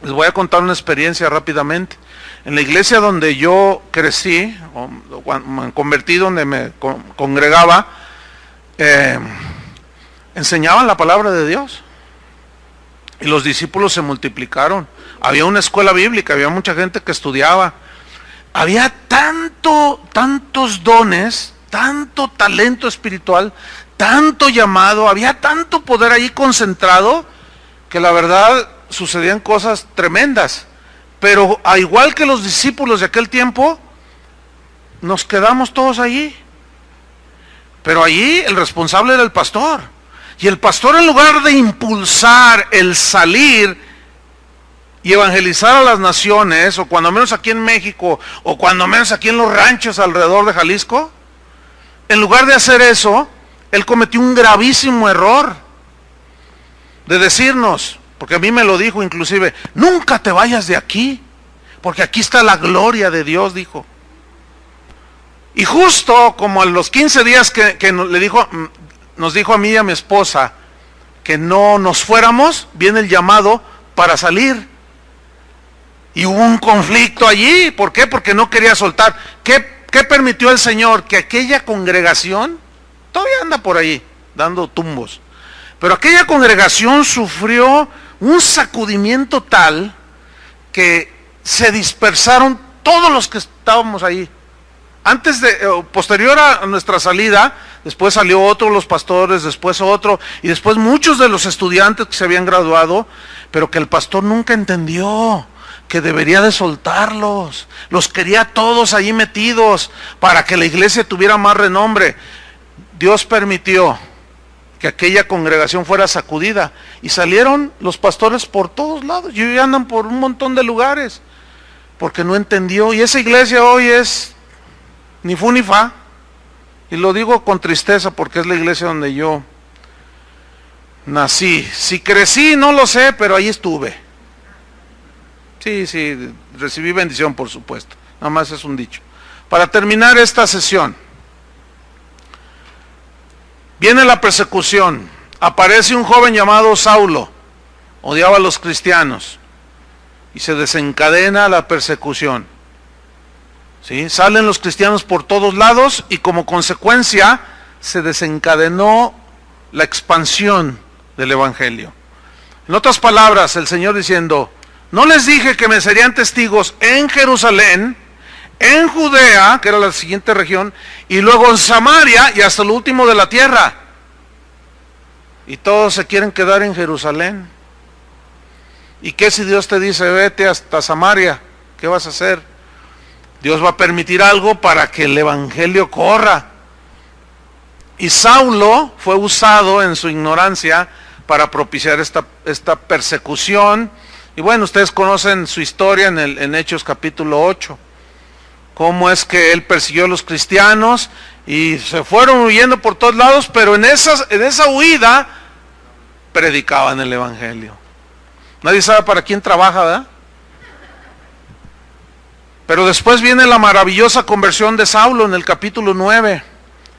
les voy a contar una experiencia rápidamente. En la iglesia donde yo crecí, me convertí, donde me congregaba, enseñaban la palabra de Dios. Y los discípulos se multiplicaron. Había una escuela bíblica, había mucha gente que estudiaba. Había tantos dones, tanto talento espiritual, tanto llamado, había tanto poder ahí concentrado, que la verdad sucedían cosas tremendas. Pero al igual que los discípulos de aquel tiempo, nos quedamos todos allí. Pero allí el responsable era el pastor. Y el pastor, en lugar de impulsar el salir y evangelizar a las naciones, o cuando menos aquí en México, o cuando menos aquí en los ranchos alrededor de Jalisco, en lugar de hacer eso, él cometió un gravísimo error. de decirnos, porque a mí me lo dijo inclusive, nunca te vayas de aquí, porque aquí está la gloria de Dios, dijo. Y justo como a los 15 días que nos dijo a mí y a mi esposa que no nos fuéramos, viene el llamado para salir. Y hubo un conflicto allí. ¿Por qué? Porque no quería soltar. ¿Qué permitió el Señor? Que aquella congregación, todavía anda por ahí, dando tumbos, pero aquella congregación sufrió un sacudimiento tal que se dispersaron todos los que estábamos ahí. Posterior a nuestra salida, después salió otro, los pastores, después otro, y después muchos de los estudiantes que se habían graduado, pero que el pastor nunca entendió que debería de soltarlos. Los quería todos ahí metidos para que la iglesia tuviera más renombre. Dios permitió que aquella congregación fuera sacudida y salieron los pastores por todos lados y hoy andan por un montón de lugares porque no entendió. Y esa iglesia hoy es ni fu ni fa, y lo digo con tristeza porque es la iglesia donde yo nací. Si crecí no lo sé, pero ahí estuve. Sí, recibí bendición, por supuesto. Nada más es un dicho. Para terminar esta sesión, viene la persecución. Aparece un joven llamado Saulo, odiaba a los cristianos, y se desencadena la persecución. ¿Sí? Salen los cristianos por todos lados y como consecuencia se desencadenó la expansión del evangelio. En otras palabras, el Señor diciendo, no les dije que me serían testigos en Jerusalén, en Judea, que era la siguiente región, y luego en Samaria y hasta lo último de la tierra. Y todos se quieren quedar en Jerusalén. ¿Y qué si Dios te dice, vete hasta Samaria? ¿Qué vas a hacer? Dios va a permitir algo para que el evangelio corra. Y Saulo fue usado en su ignorancia para propiciar esta persecución. Y bueno, ustedes conocen su historia en Hechos capítulo 8. Cómo es que él persiguió a los cristianos y se fueron huyendo por todos lados, pero en esa huida predicaban el evangelio. Nadie sabe para quién trabaja, ¿verdad? Pero después viene la maravillosa conversión de Saulo en el capítulo 9.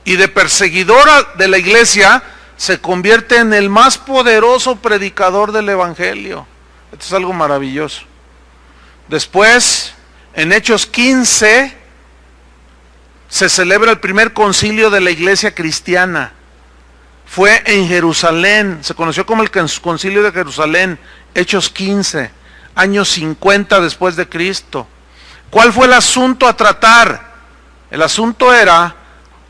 Y de perseguidora de la iglesia se convierte en el más poderoso predicador del evangelio. Esto es algo maravilloso. Después, en Hechos 15, se celebra el primer concilio de la iglesia cristiana. Fue en Jerusalén, se conoció como el concilio de Jerusalén, Hechos 15, años 50 después de Cristo. ¿Cuál fue el asunto a tratar? El asunto era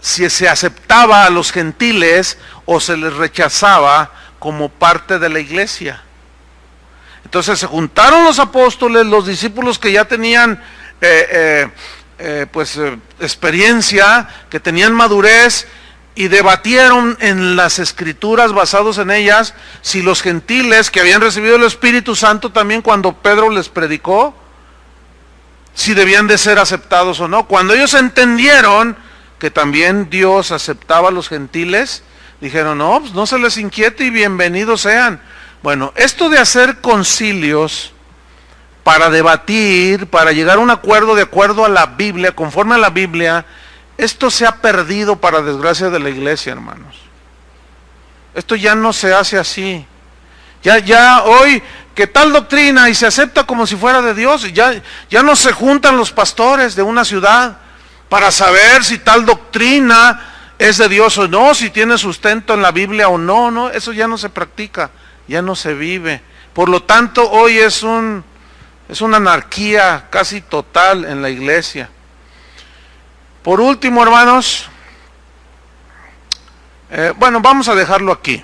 si se aceptaba a los gentiles o se les rechazaba como parte de la iglesia. Entonces se juntaron los apóstoles, los discípulos que ya tenían experiencia, que tenían madurez, y debatieron en las escrituras, basados en ellas, si los gentiles que habían recibido el Espíritu Santo también cuando Pedro les predicó, si debían de ser aceptados o no. Cuando ellos entendieron que también Dios aceptaba a los gentiles, dijeron, no, pues no se les inquiete y bienvenidos sean. Bueno, esto de hacer concilios para debatir, para llegar a un acuerdo de acuerdo a la Biblia, conforme a la Biblia, esto se ha perdido para desgracia de la iglesia, hermanos. Esto ya no se hace así. Ya hoy, que tal doctrina y se acepta como si fuera de Dios, ya no se juntan los pastores de una ciudad para saber si tal doctrina es de Dios o no, si tiene sustento en la Biblia o no, no, eso ya no se practica, ya no se vive. Por lo tanto, hoy es una anarquía casi total en la iglesia. Por último, hermanos, bueno, vamos a dejarlo aquí.